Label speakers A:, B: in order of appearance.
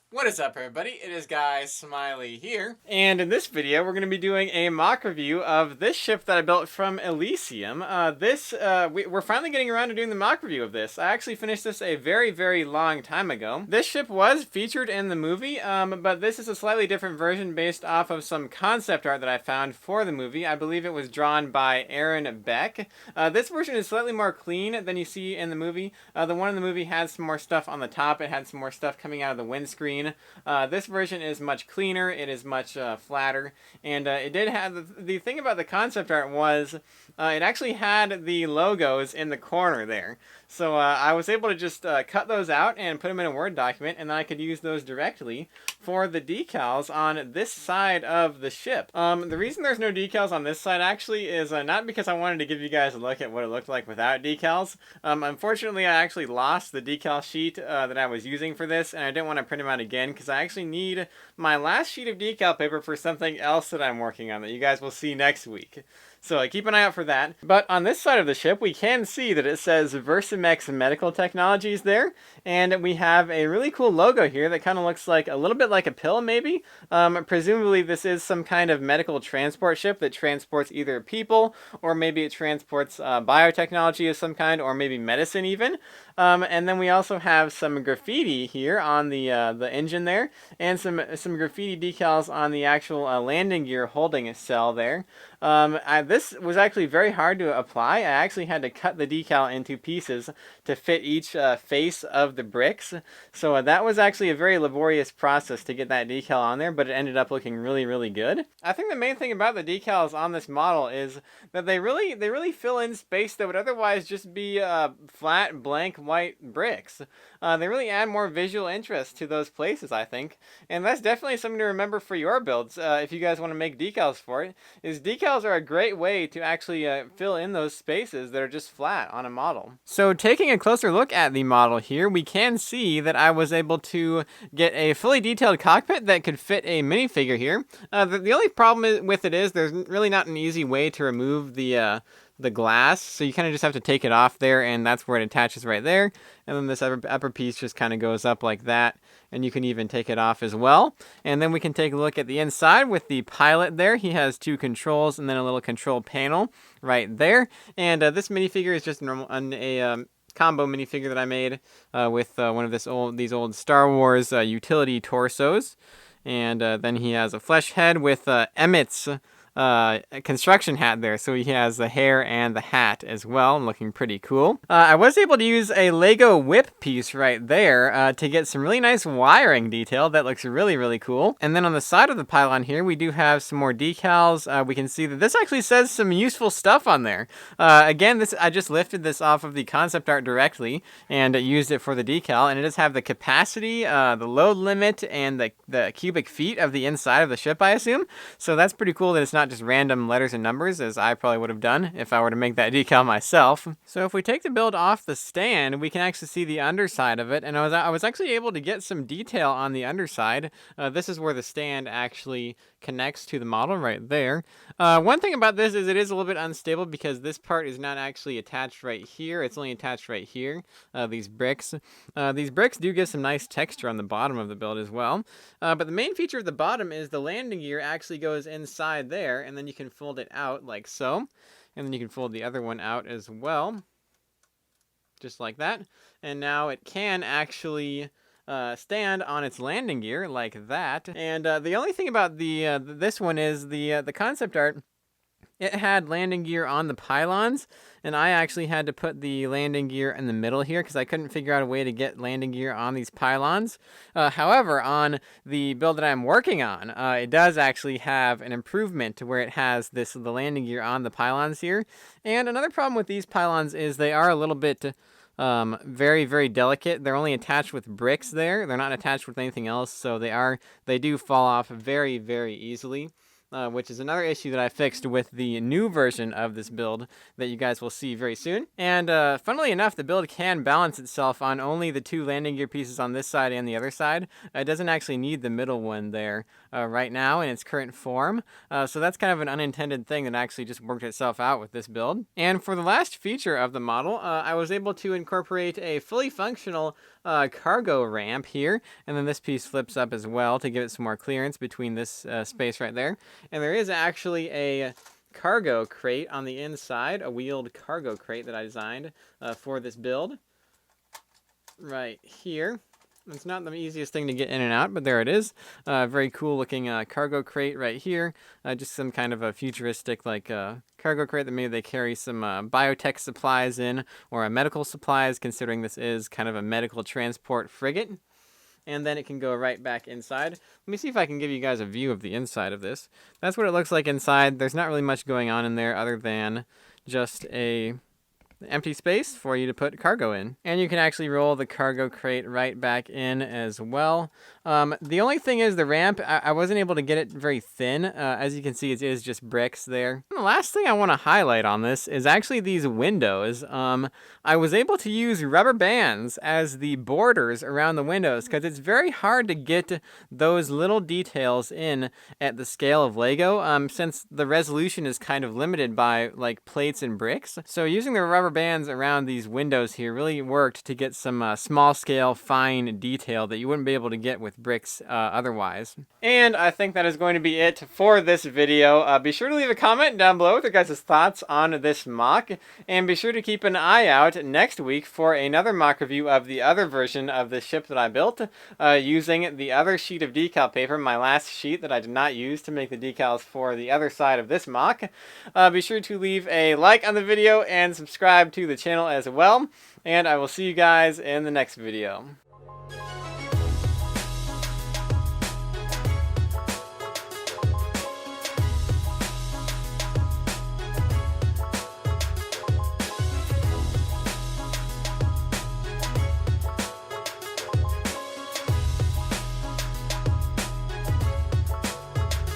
A: What is up, everybody? It is Guy Smiley here, and in this video we're going to be doing a mock review of this ship that I built from Elysium. We're finally getting around to doing the mock review of this. I actually finished this a very long time ago. This ship was featured in the movie, but this is a slightly different version based off of some concept art that I found for the movie. I believe it was drawn by Aaron Beck. This version is slightly more clean than you see in the movie. The one in the movie had some more stuff on the top. It had some more stuff coming out of the windscreen. This version is much cleaner, it is much flatter, and it did have, the thing about the concept art was, it actually had the logos in the corner there. So I was able to just cut those out and put them in a Word document, and then I could use those directly for the decals on this side of the ship. The reason there's no decals on this side actually is not because I wanted to give you guys a look at what it looked like without decals. Unfortunately, I actually lost the decal sheet that I was using for this, and I didn't want to print them out again because I actually need my last sheet of decal paper for something else that I'm working on that you guys will see next week. So keep an eye out for that. But on this side of the ship, we can see that it says Versamex Medical Technologies there. And we have a really cool logo here that kind of looks like a little bit like a pill, maybe. Presumably this is some kind of medical transport ship that transports either people, or maybe it transports biotechnology of some kind, or maybe medicine even. And then we also have some graffiti here on the engine there, and some graffiti decals on the actual landing gear holding cell there. This was actually very hard to apply. I actually had to cut the decal into pieces to fit each face of the bricks. So that was actually a very laborious process to get that decal on there, but it ended up looking really good. I think the main thing about the decals on this model is that they really fill in space that would otherwise just be flat, blank, white bricks. They really add more visual interest to those places, I think. And that's definitely something to remember for your builds, if you guys want to make decals for it, is decals are a great way to actually fill in those spaces that are just flat on a model. So taking a closer look at the model here, we can see that I was able to get a fully detailed cockpit that could fit a minifigure here. The only problem with it is there's really not an easy way to remove the glass, so you kind of just have to take it off there, and that's where it attaches right there. And then this upper piece just kind of goes up like that, and you can even take it off as well. And then we can take a look at the inside with the pilot there. He has two controls and then a little control panel right there. And this minifigure is just normal, a combo minifigure that I made with one of these old Star Wars utility torsos. And then he has a flesh head with Emmett's construction hat there, so he has the hair and the hat as well, looking pretty cool. I was able to use a Lego whip piece right there to get some really nice wiring detail that looks really cool. And then on the side of the pylon here, we do have some more decals. We can see that this actually says some useful stuff on there. Again, I just lifted this off of the concept art directly and used it for the decal, and it does have the capacity, the load limit, and the cubic feet of the inside of the ship, I assume. So that's pretty cool that it's not just random letters and numbers, as I probably would have done if I were to make that decal myself. So if we take the build off the stand, we can actually see the underside of it, and I was actually able to get some detail on the underside. This is where the stand actually connects to the model right there. One thing about this is it is a little bit unstable because this part is not actually attached right here. It's only attached right here, these bricks. These bricks do give some nice texture on the bottom of the build as well. But the main feature of the bottom is the landing gear actually goes inside there, and then you can fold it out like so. And then you can fold the other one out as well, just like that. And now it can actually stand on its landing gear like that. And the only thing about this one is the concept art. It had landing gear on the pylons, and I actually had to put the landing gear in the middle here because I couldn't figure out a way to get landing gear on these pylons. However, on the build that I'm working on, it does actually have an improvement to where it has the landing gear on the pylons here. And another problem with these pylons is they are a little bit very delicate. They're only attached with bricks there. They're not attached with anything else, so they do fall off very easily. Which is another issue that I fixed with the new version of this build that you guys will see very soon. And funnily enough, the build can balance itself on only the two landing gear pieces on this side and the other side. It doesn't actually need the middle one there right now in its current form. So that's kind of an unintended thing that actually just worked itself out with this build. And for the last feature of the model, I was able to incorporate a fully functional cargo ramp here, and then this piece flips up as well to give it some more clearance between this space right there. And there is actually a cargo crate on the inside, a wheeled cargo crate that I designed for this build right here. It's not the easiest thing to get in and out, but there it is. Very cool looking cargo crate right here. Just some kind of a futuristic cargo crate that maybe they carry some biotech supplies in, or medical supplies, considering this is kind of a medical transport frigate. And then it can go right back inside. Let me see if I can give you guys a view of the inside of this. That's what it looks like inside. There's not really much going on in there other than just a empty space for you to put cargo in. And you can actually roll the cargo crate right back in as well. The only thing is the ramp, I wasn't able to get it very thin. As you can see, it is just bricks there. And the last thing I want to highlight on this is actually these windows. I was able to use rubber bands as the borders around the windows because it's very hard to get those little details in at the scale of Lego, since the resolution is kind of limited by like plates and bricks. So using the rubber bands around these windows here really worked to get some small scale fine detail that you wouldn't be able to get with bricks otherwise. And I think that is going to be it for this video. Be sure to leave a comment down below with your guys' thoughts on this MOC, and be sure to keep an eye out next week for another MOC review of the other version of the ship that I built using the other sheet of decal paper, my last sheet that I did not use to make the decals for the other side of this MOC. Be sure to leave a like on the video and subscribe to the channel as well, and I will see you guys in the next video.